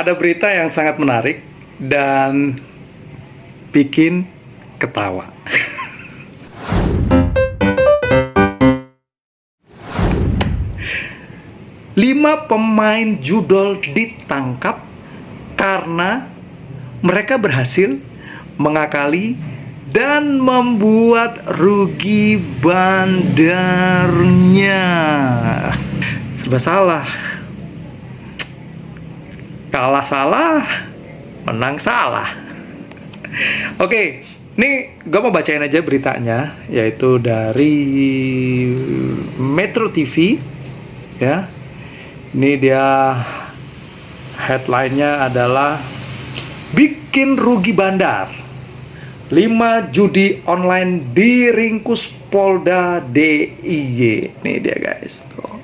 Ada berita yang sangat menarik dan bikin ketawa. Lima pemain judol ditangkap karena mereka berhasil mengakali dan membuat rugi bandarnya. Serba salah. Kalah salah, menang salah. Oke, ini gue mau bacain aja beritanya, yaitu dari Metro TV, ya. Ini dia headline-nya adalah bikin rugi bandar. 5 judi online diringkus Polda DIY. Nih dia guys. Tuh.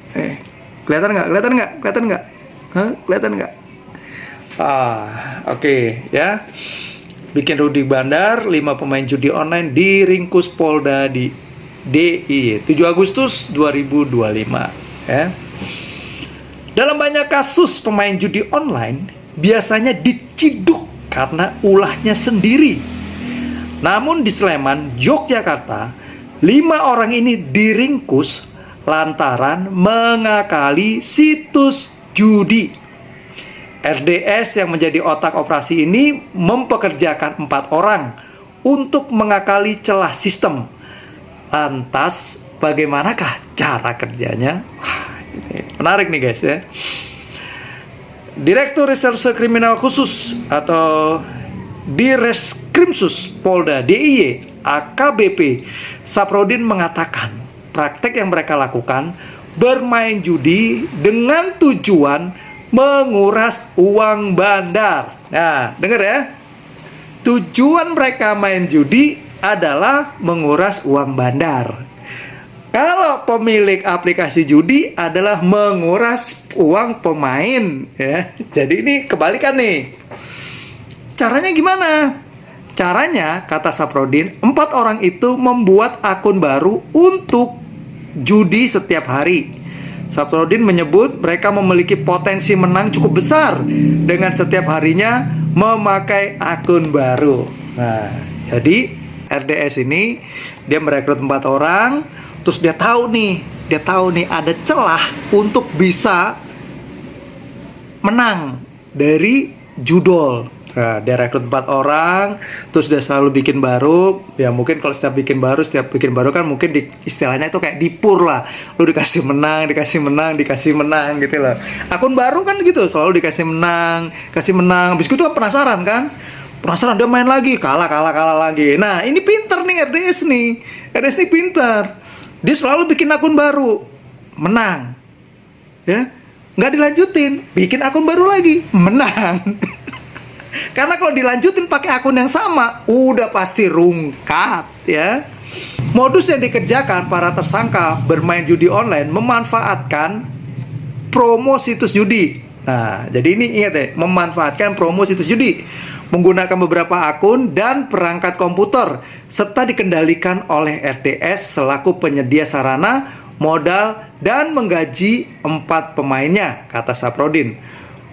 Kelihatan nggak? Kelihatan nggak? Kelihatan nggak? Hah? Kelihatan nggak? Oke, ya. Bikin rugi bandar, 5 pemain judi online diringkus Polda di DIY. 7 Agustus 2025, ya. Dalam banyak kasus pemain judi online biasanya diciduk karena ulahnya sendiri. Namun di Sleman, Yogyakarta, 5 orang ini diringkus lantaran mengakali situs judi. RDS yang menjadi otak operasi ini mempekerjakan 4 orang untuk mengakali celah sistem. Lantas, bagaimanakah cara kerjanya? Wah, ini menarik nih guys ya. Direktur Reserse Kriminal Khusus atau Direskrimsus Polda DIY AKBP Saprodin mengatakan praktek yang mereka lakukan bermain judi dengan tujuan menguras uang bandar. Nah, dengar ya. Tujuan mereka main judi adalah menguras uang bandar. Kalau pemilik aplikasi judi adalah menguras uang pemain, ya. Jadi ini kebalikan nih. Caranya gimana? Caranya, kata Saprodin, 4 orang itu membuat akun baru untuk judi setiap hari. Saprodin menyebut mereka memiliki potensi menang cukup besar dengan setiap harinya memakai akun baru. Nah, jadi RDS ini dia merekrut 4 orang, terus dia tahu nih ada celah untuk bisa menang dari judol. Nah, dia rekrut 4 orang, terus dia selalu bikin baru. Ya mungkin kalau setiap bikin baru kan mungkin istilahnya itu kayak dipur lah. Lu dikasih menang gitu loh. Akun baru kan gitu, selalu dikasih menang, kasih menang. Habis itu penasaran kan? Penasaran dia main lagi, kalah lagi. Nah, ini pinter nih RDS nih. RDS nih pinter. Dia selalu bikin akun baru, menang. Ya, nggak dilanjutin, bikin akun baru lagi, menang. Karena kalau dilanjutin pakai akun yang sama, udah pasti rungkat, ya. Modus yang dikerjakan para tersangka bermain judi online memanfaatkan promo situs judi. Nah, jadi ini ingat ya, memanfaatkan promo situs judi, menggunakan beberapa akun dan perangkat komputer, serta dikendalikan oleh RDS selaku penyedia sarana, modal, dan menggaji 4 pemainnya, kata Saprodin.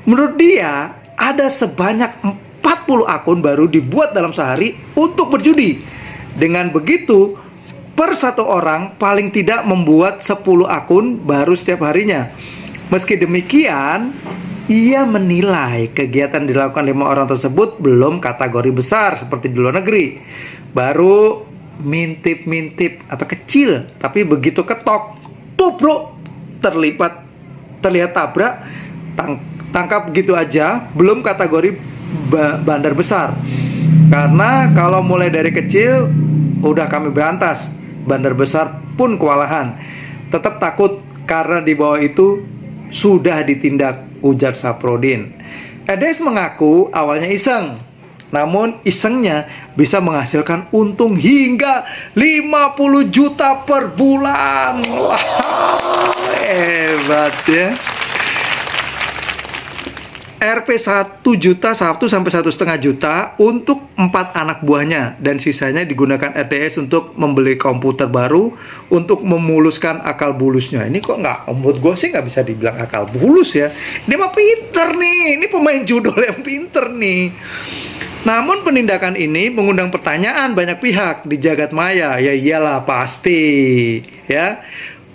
Menurut dia, ada sebanyak 40 akun baru dibuat dalam sehari untuk berjudi. Dengan begitu, per 1 orang paling tidak membuat 10 akun baru setiap harinya. Meski demikian, ia menilai kegiatan dilakukan 5 orang tersebut belum kategori besar seperti di luar negeri. Baru mintip-mintip atau kecil, tapi begitu ketok, tubruk, terlihat tabrak, tangkap begitu aja, belum kategori bandar besar. Karena kalau mulai dari kecil udah kami berantas, bandar besar pun kewalahan. Tetap takut karena di bawah itu sudah ditindak, ujar Saprodin. RDS mengaku awalnya iseng, namun isengnya bisa menghasilkan untung hingga 50 juta per bulan. Wah, hebat ya. Rp 1 juta, 1 sampai 1,5 juta untuk 4 anak buahnya, dan sisanya digunakan RDS untuk membeli komputer baru untuk memuluskan akal bulusnya. Ini kok nggak, menurut gue sih nggak bisa dibilang akal bulus ya. Ini mah pinter nih, ini pemain judol yang pinter nih. Namun penindakan ini mengundang pertanyaan banyak pihak di jagat maya. Ya iyalah pasti ya.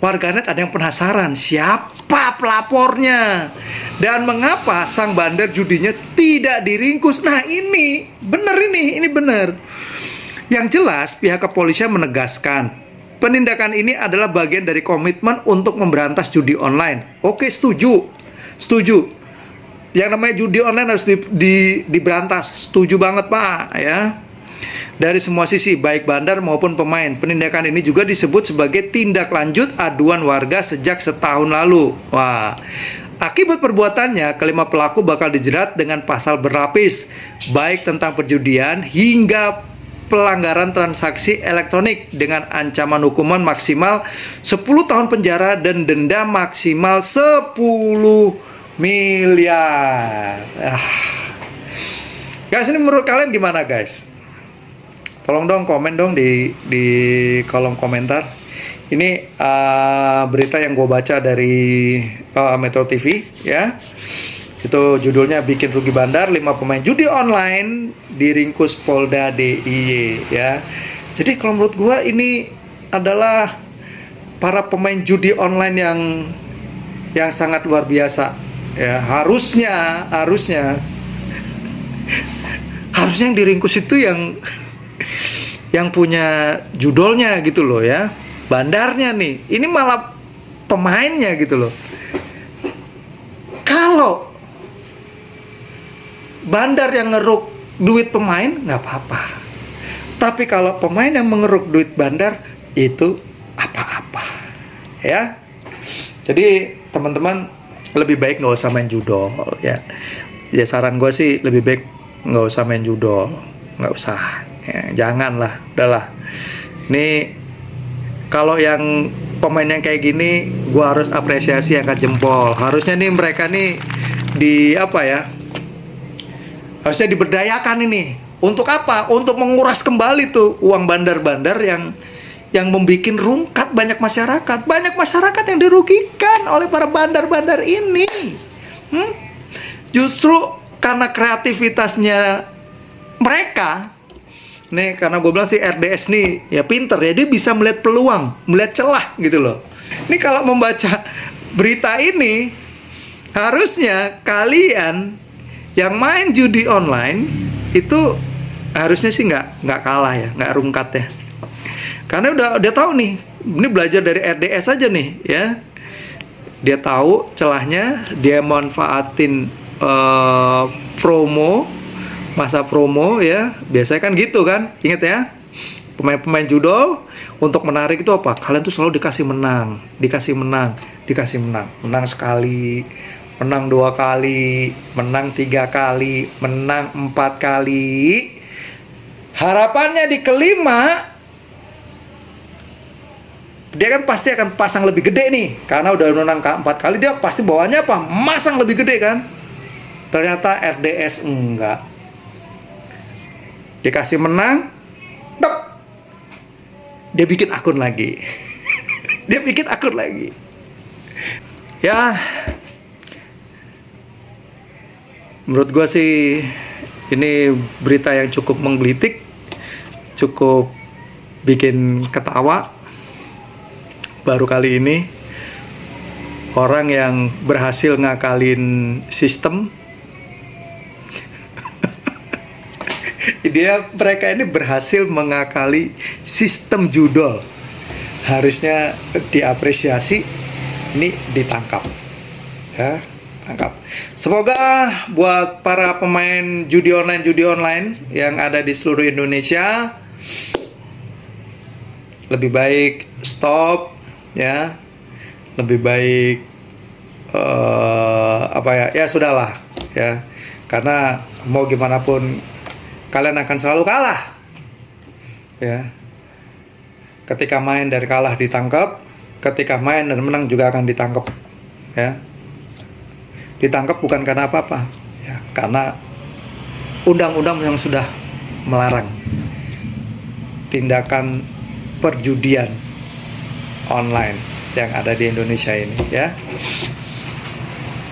Warganet ada yang penasaran siapa pelapornya dan mengapa sang bandar judinya tidak diringkus. Nah ini benar, ini benar. Yang jelas pihak kepolisian menegaskan penindakan ini adalah bagian dari komitmen untuk memberantas judi online. Oke, setuju. Yang namanya judi online harus diberantas. Setuju banget Pak ya. Dari semua sisi, baik bandar maupun pemain. Penindakan ini juga disebut sebagai tindak lanjut aduan warga sejak setahun lalu. Wah, akibat perbuatannya, kelima pelaku bakal dijerat dengan pasal berlapis, baik tentang perjudian hingga pelanggaran transaksi elektronik dengan ancaman hukuman maksimal 10 tahun penjara dan denda maksimal 10 miliar. Guys, ini menurut kalian gimana guys? Tolong dong komen dong di kolom komentar. Ini berita yang gue baca dari Metro TV ya. Itu judulnya bikin rugi bandar, 5 pemain judi online diringkus Polda DIY ya. Jadi kalau menurut gue ini adalah para pemain judi online yang sangat luar biasa ya. Harusnya yang diringkus itu yang punya judolnya gitu loh ya, bandarnya nih. Ini malah pemainnya gitu loh. Kalau bandar yang ngeruk duit pemain nggak apa-apa, tapi kalau pemain yang mengeruk duit bandar itu apa-apa ya. Jadi teman-teman lebih baik nggak usah main judol ya. Ya saran gue sih lebih baik nggak usah main judol, nggak usah. Ya, janganlah, udahlah. Ini kalau yang pemain yang kayak gini, gua harus apresiasi, angkat jempol. Harusnya nih mereka nih harusnya diberdayakan ini. Untuk apa? Untuk menguras kembali tuh uang bandar-bandar yang membuat rungkat banyak masyarakat yang dirugikan oleh para bandar-bandar ini. Justru karena kreativitasnya mereka. Nih, karena gue bilang sih RDS nih ya pinter ya, dia bisa melihat peluang, melihat celah gitu loh. Ini kalau membaca berita ini, harusnya kalian yang main judi online itu harusnya sih nggak kalah ya, nggak rungkat ya. Karena udah tahu nih, ini belajar dari RDS aja nih ya. Dia tahu celahnya, dia manfaatin masa promo ya, biasanya kan gitu kan. Ingat ya, pemain-pemain judol untuk menarik itu apa? Kalian tuh selalu dikasih menang, menang sekali, menang 2 kali, menang 3 kali, menang 4 kali. Harapannya di kelima dia kan pasti akan pasang lebih gede nih, karena udah menang 4 kali, dia pasti bawaannya apa? Masang lebih gede kan. Ternyata RDS enggak. Dikasih menang, dia bikin akun lagi. Ya, menurut gue sih ini berita yang cukup menggelitik, cukup bikin ketawa. Baru kali ini orang yang berhasil ngakalin sistem, mereka ini berhasil mengakali sistem judol. Harusnya diapresiasi, ini ditangkap ya, tangkap. Semoga buat para pemain judi online yang ada di seluruh Indonesia lebih baik stop ya, lebih baik ya sudahlah ya, karena mau gimana pun kalian akan selalu kalah ya. Ketika main dan kalah ditangkap, ketika main dan menang juga akan ditangkap ya. Ditangkap bukan karena apa-apa, ya, karena undang-undang yang sudah melarang tindakan perjudian online yang ada di Indonesia ini, ya.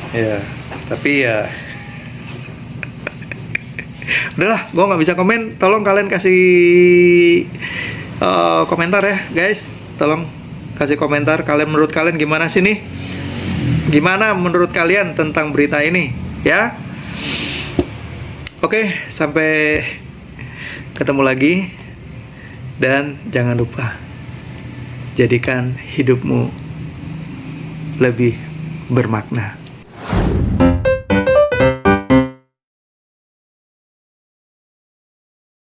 Ya, tapi ya udahlah, gue nggak bisa komen. Tolong kalian kasih komentar ya guys, tolong kasih komentar kalian, menurut kalian gimana sih nih, gimana menurut kalian tentang berita ini, ya. Oke, sampai ketemu lagi, dan jangan lupa jadikan hidupmu lebih bermakna.